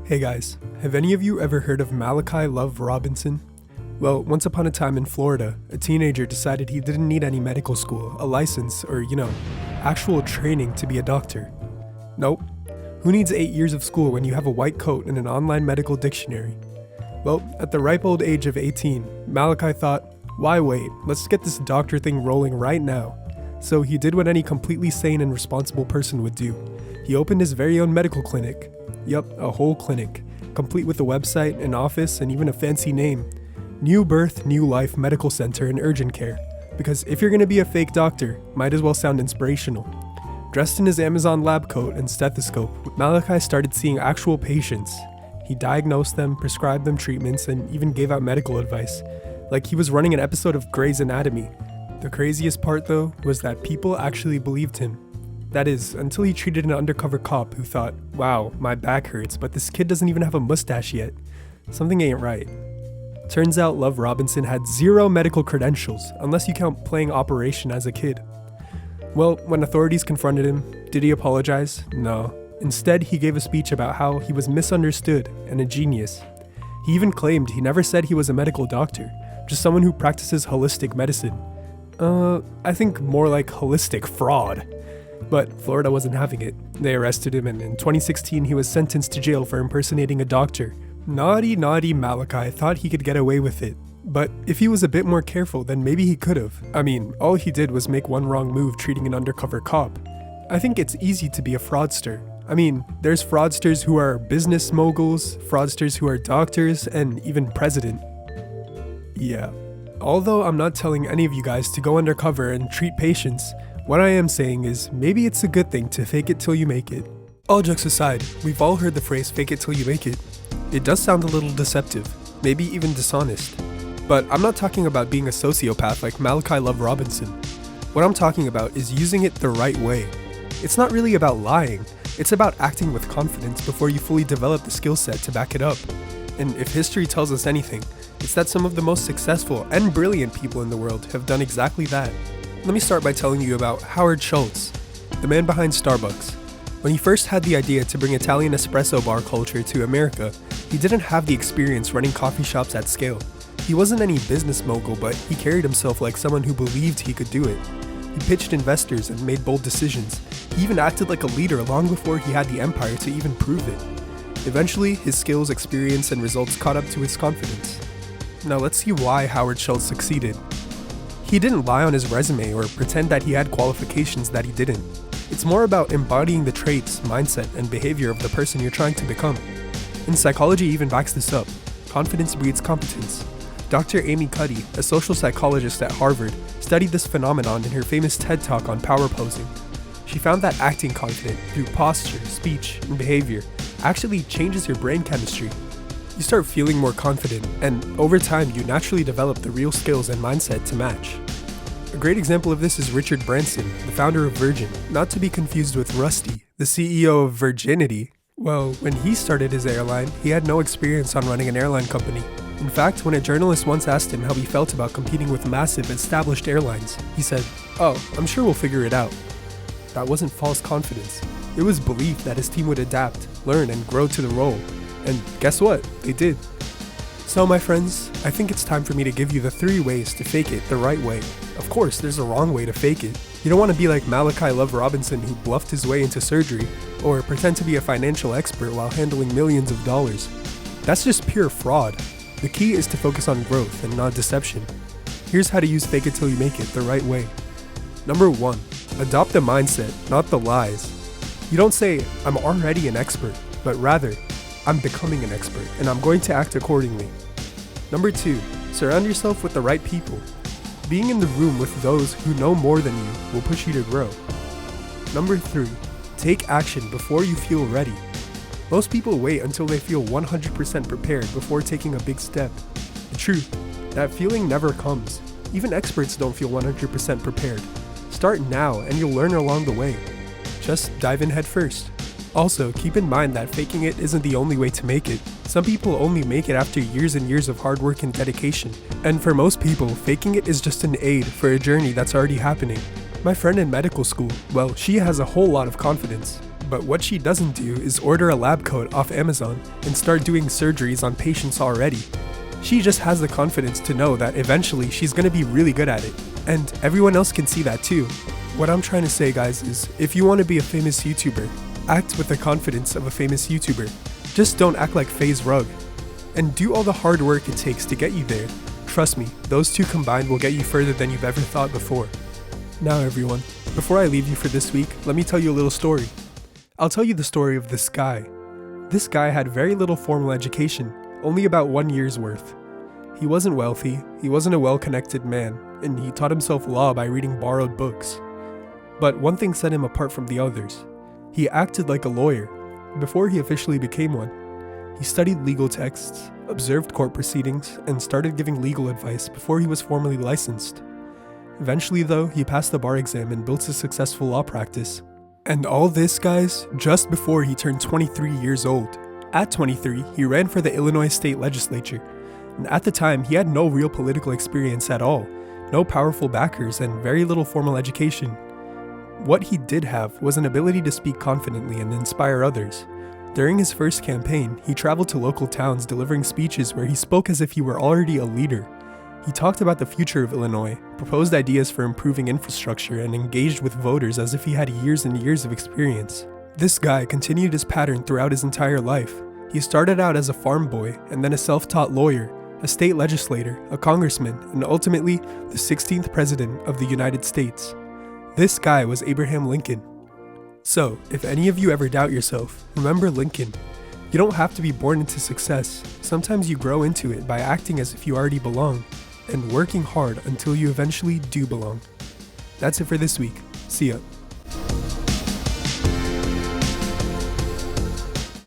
Hey guys, have any of you ever heard of Malachi Love Robinson? Well, once upon a time in Florida, a teenager decided he didn't need any medical school, a license, or, actual training to be a doctor. Nope. Who needs 8 years of school when you have a white coat and an online medical dictionary? Well, at the ripe old age of 18, Malachi thought, why wait, let's get this doctor thing rolling right now. So he did what any completely sane and responsible person would do. He opened his very own medical clinic. Yup, a whole clinic, complete with a website, an office, and even a fancy name. New Birth, New Life Medical Center and Urgent Care. Because if you're gonna be a fake doctor, might as well sound inspirational. Dressed in his Amazon lab coat and stethoscope, Malachi started seeing actual patients. He diagnosed them, prescribed them treatments, and even gave out medical advice, like he was running an episode of Grey's Anatomy. The craziest part though, was that people actually believed him. That is, until he treated an undercover cop who thought, wow, my back hurts, but this kid doesn't even have a mustache yet. Something ain't right. Turns out Love Robinson had 0 medical credentials, unless you count playing Operation as a kid. Well, when authorities confronted him, did he apologize? No. Instead, he gave a speech about how he was misunderstood and a genius. He even claimed he never said he was a medical doctor, just someone who practices holistic medicine. I think more like holistic fraud. But Florida wasn't having it. They arrested him, and in 2016 he was sentenced to jail for impersonating a doctor. Naughty Malachi thought he could get away with it. But if he was a bit more careful, then maybe he could've. I mean, all he did was make one wrong move treating an undercover cop. I think it's easy to be a fraudster. I mean, there's fraudsters who are business moguls, fraudsters who are doctors, and even president. Yeah. Although I'm not telling any of you guys to go undercover and treat patients, what I am saying is, maybe it's a good thing to fake it till you make it. All jokes aside, we've all heard the phrase fake it till you make it. It does sound a little deceptive, maybe even dishonest. But I'm not talking about being a sociopath like Malachi Love Robinson. What I'm talking about is using it the right way. It's not really about lying, it's about acting with confidence before you fully develop the skill set to back it up. And if history tells us anything, it's that some of the most successful and brilliant people in the world have done exactly that. Let me start by telling you about Howard Schultz, the man behind Starbucks. When he first had the idea to bring Italian espresso bar culture to America, he didn't have the experience running coffee shops at scale. He wasn't any business mogul, but he carried himself like someone who believed he could do it. He pitched investors and made bold decisions. He even acted like a leader long before he had the empire to even prove it. Eventually, his skills, experience, and results caught up to his confidence. Now let's see why Howard Schultz succeeded. He didn't lie on his resume or pretend that he had qualifications that he didn't. It's more about embodying the traits, mindset, and behavior of the person you're trying to become. And psychology even backs this up. Confidence breeds competence. Dr. Amy Cuddy, a social psychologist at Harvard, studied this phenomenon in her famous TED Talk on power posing. She found that acting confident through posture, speech, and behavior actually changes your brain chemistry. You start feeling more confident, and over time you naturally develop the real skills and mindset to match. A great example of this is Richard Branson, the founder of Virgin, not to be confused with Rusty, the CEO of Virginity. Well, when he started his airline, he had no experience on running an airline company. In fact, when a journalist once asked him how he felt about competing with massive, established airlines, he said, "Oh, I'm sure we'll figure it out." That wasn't false confidence. It was belief that his team would adapt, learn, and grow to the role. And guess what? They did. So my friends, I think it's time for me to give you the 3 ways to fake it the right way. Of course, there's a wrong way to fake it. You don't want to be like Malachi Love Robinson who bluffed his way into surgery, or pretend to be a financial expert while handling millions of dollars. That's just pure fraud. The key is to focus on growth and not deception. Here's how to use fake it till you make it the right way. Number 1, adopt the mindset, not the lies. You don't say, I'm already an expert, but rather, I'm becoming an expert and I'm going to act accordingly. Number 2, surround yourself with the right people. Being in the room with those who know more than you will push you to grow. Number 3, take action before you feel ready. Most people wait until they feel 100% prepared before taking a big step. The truth, that feeling never comes. Even experts don't feel 100% prepared. Start now and you'll learn along the way. Just dive in head first. Also, keep in mind that faking it isn't the only way to make it. Some people only make it after years and years of hard work and dedication. And for most people, faking it is just an aid for a journey that's already happening. My friend in medical school, well, she has a whole lot of confidence. But what she doesn't do is order a lab coat off Amazon and start doing surgeries on patients already. She just has the confidence to know that eventually she's gonna be really good at it, and everyone else can see that too. What I'm trying to say, guys, is if you want to be a famous YouTuber, act with the confidence of a famous YouTuber. Just don't act like FaZe Rug. And do all the hard work it takes to get you there. Trust me, those two combined will get you further than you've ever thought before. Now everyone, before I leave you for this week, let me tell you a little story. I'll tell you the story of this guy. This guy had very little formal education, only about 1 year's worth. He wasn't wealthy, he wasn't a well-connected man, and he taught himself law by reading borrowed books. But one thing set him apart from the others. He acted like a lawyer before he officially became one. He studied legal texts, observed court proceedings, and started giving legal advice before he was formally licensed. Eventually though, he passed the bar exam and built a successful law practice. And all this, guys, just before he turned 23 years old. At 23, he ran for the Illinois State Legislature, and at the time he had no real political experience at all, no powerful backers, and very little formal education. What he did have was an ability to speak confidently and inspire others. During his first campaign, he traveled to local towns delivering speeches where he spoke as if he were already a leader. He talked about the future of Illinois, proposed ideas for improving infrastructure, and engaged with voters as if he had years and years of experience. This guy continued his pattern throughout his entire life. He started out as a farm boy, and then a self-taught lawyer, a state legislator, a congressman, and ultimately the 16th president of the United States. This guy was Abraham Lincoln. So, if any of you ever doubt yourself, remember Lincoln. You don't have to be born into success. Sometimes you grow into it by acting as if you already belong, and working hard until you eventually do belong. That's it for this week. See ya.